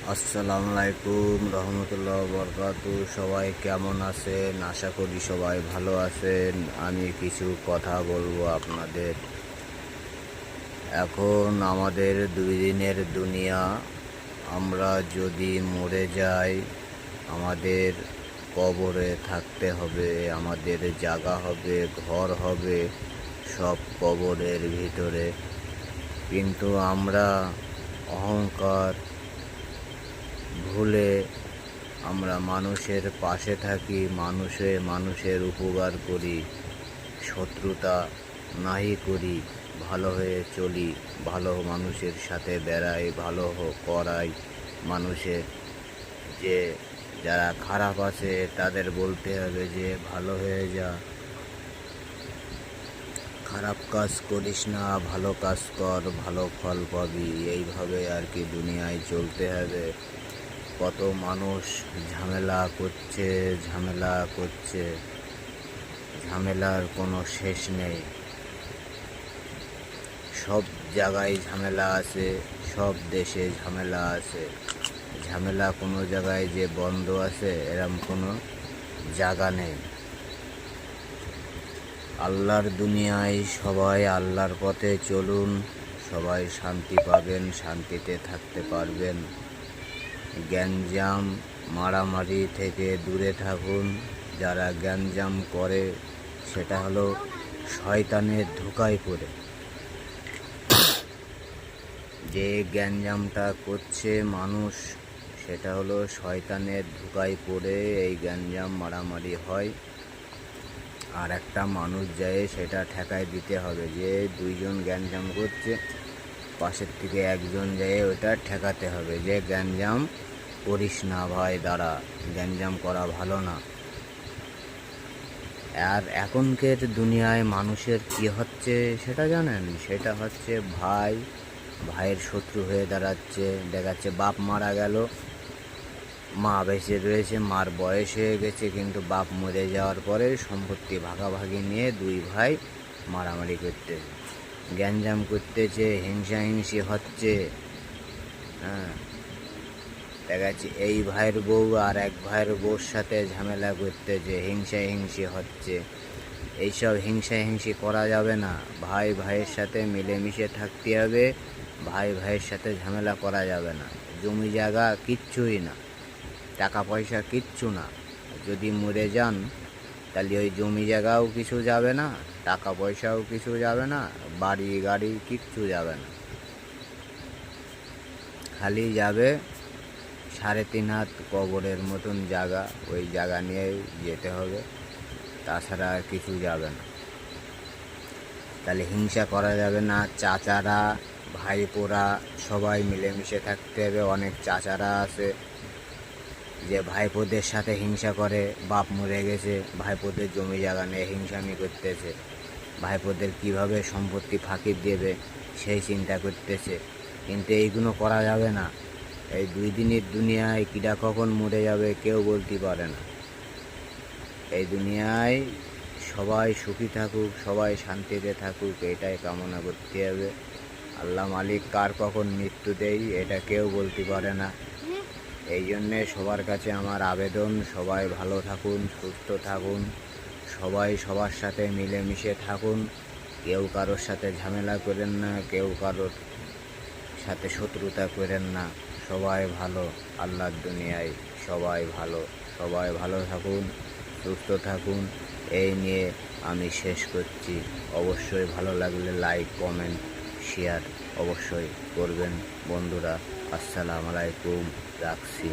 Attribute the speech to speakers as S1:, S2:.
S1: আসসালামু আলাইকুম রহমতুল্লাহ বরকাতু। সবাই কেমন আছেন? আশা করি সবাই ভালো আছেন। আমি কিছু কথা বলবো আপনাদের। এখন আমাদের 2 দিনের দুনিয়া। আমরা যদি মরে যাই, আমাদের কবরে থাকতে হবে, আমাদের জায়গা হবে, ঘর হবে, সব কবরের ভিতরে। কিন্তু আমরা অহংকার ভুলে আমরা মানুষের পাশে থাকি, মানুষের উপকার করি, শত্রুতা নাহি করি, ভালো হয়ে চলি, ভালো মানুষের সাথে বেড়াই, ভালো করাই মানুষের। যে যারা খারাপ আছে তাদের বলতে হবে যে ভালো হয়ে যা, খারাপ কাজ করিস না, ভালো কাজ কর, ভালো ফল পাবি। এইভাবে আর কি দুনিয়ায় চলতে হবে। কত মানুষ ঝামেলা করছে, ঝামেলার কোনো শেষ নেই। সব জায়গায় ঝামেলা আছে, সব দেশে ঝামেলা আছে। ঝামেলা কোনো জায়গায় যে বন্ধ আছে এরম কোনো জায়গা নেই। আল্লাহর দুনিয়ায় সবাই আল্লাহর পথে চলুন, সবাই শান্তি পাবেন, শান্তিতে থাকতে পারবেন। গ্যাঞ্জাম মারামারি থেকে দূরে থাকুন। যারা গ্যাঞ্জাম করে সেটা হলো শয়তানের ধোঁকায় পড়ে। যে গ্যাঞ্জামটা করছে মানুষ, সেটা হলো শয়তানের ধোঁকায় পড়ে এই গ্যাঞ্জাম মারামারি হয়। আর একটা মানুষ যায় সেটা ঠেকায় দিতে হবে। যে 2জন গ্যাঞ্জাম করছে, পাশের থেকে একজন যায় ওটা ঠেকাতে হবে যে গ্যাঞ্জাম করিস না ভাই, দাঁড়া, গ্যাঞ্জাম করা ভালো না। আর এখনকার দুনিয়ায় মানুষের কি হচ্ছে সেটা জানেন? সেটা হচ্ছে ভাইয়ের শত্রু হয়ে দাঁড়াচ্ছে। দেখাচ্ছে বাপ মারা গেল, মা বেঁচে রয়েছে, মার বয়স হয়ে গেছে, কিন্তু বাপ মরে যাওয়ার পরে সম্পত্তি ভাগাভাগি নিয়ে 2 ভাই মারামারি করতেছে, গ্যাঞ্জাম করতেছে, হিংসাহিংসি হচ্ছে। হ্যাঁ, দেখা যাচ্ছে এই ভাইয়ের বউ আর এক ভাইয়ের বউর সাথে ঝামেলা করতেছে, হিংসাহিংসি হচ্ছে। এইসব হিংসাহিংসি করা যাবে না। ভাই ভাইয়ের সাথে মিলেমিশে থাকতে হবে, ভাই ভাইয়ের সাথে ঝামেলা করা যাবে না। জমি জায়গা কিচ্ছুই না, টাকা পয়সা কিচ্ছু না। যদি মরে যান তাহলে ওই জমি জায়গাও কিছু যাবে না, টাকা পয়সাও কিছু যাবে না, বাড়ি গাড়ি কিচ্ছু যাবে না। খালি যাবে 3.5 হাত কবরের মতন জায়গা, ওই জায়গা নিয়েই যেতে হবে, তাছাড়া আর কিছু যাবে না। তাহলে হিংসা করা যাবে না। চাচারা ভাইপোরা সবাই মিলেমিশে থাকতে হবে। অনেক চাচারা আছে যে ভাইপোদের সাথে হিংসা করে, বাপ মরে গেছে, ভাইপোদের জমি জায়গা নিয়ে হিংসামি করতেছে, ভাইপোদের কিভাবে সম্পত্তি ফাঁকি দেবে সেই চিন্তা করতেছে। কিন্তু এইগুলো করা যাবে না। এই 2 দিনের দুনিয়ায় কিডা কখন মরে যাবে কেউ বলতে পারে না। এই দুনিয়ায় সবাই সুখী থাকুক, সবাই শান্তিতে থাকুক, এটাই কামনা করতে হবে। আল্লাহ মালিক কার কখন মৃত্যু দেয় এটা কেউ বলতে পারে না। এই জন্যে সবার কাছে আমার আবেদন, সবাই ভালো থাকুন, সুস্থ থাকুন, সবাই সবার সাথে মিলেমিশে থাকুন। কেউ কারোর সাথে ঝামেলা করেন না, কেউ কারোর সাথে শত্রুতা করেন না। সবাই ভালো আল্লাহর দুনিয়ায়, সবাই ভালো থাকুন, সুস্থ থাকুন। এই নিয়ে আমি শেষ করছি। অবশ্যই ভালো লাগলে লাইক, কমেন্ট, শেয়ার অবশ্যই করবেন বন্ধুরা। আসসালামু আলাইকুম, রাখছি।